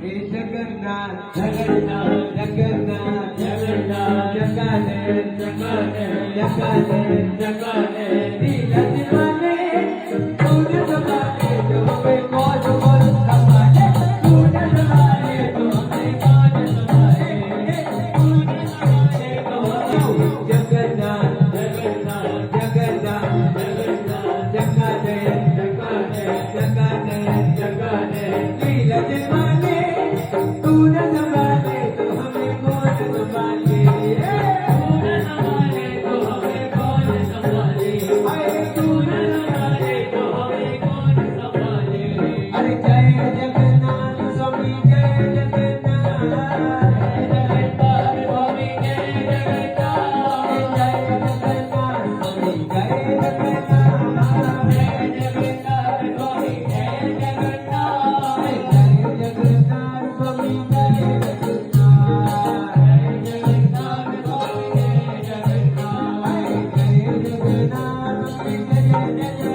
हे जगन्नाथ जगन्नाथ जगन्नाथ जगन्नाथ जगाने जगाने जगाने जगाने दीन दीवाने कौन संभाले जो हमें कौन संभाले कौन संभाले जो हमें कौन संभाले कौन संभाले तो जगन्नाथ जगन्नाथ जगन्नाथ जगन्नाथ जगाने जगाने जगाने जगाने दीन दीवाने तू न संभाले तो हमें कौन संभाले तू न संभाले तो हमें कौन संभाले अरे तू न संभाले तो हमें कौन संभाले अरे जय जगन्नाथ स्वामी जय जगन्नाथ जगन्नाथ स्वामी जय जगन्नाथ जय जगन्नाथ स्वामी जय जगन्नाथ जय जगन्नाथ स्वामी जय जगन्नाथ जय जगन्नाथ स्वामी जय जगन्नाथ जय जगन्नाथ स्वामी जय जगन्नाथ जय जगन्नाथ स्वामी जय जय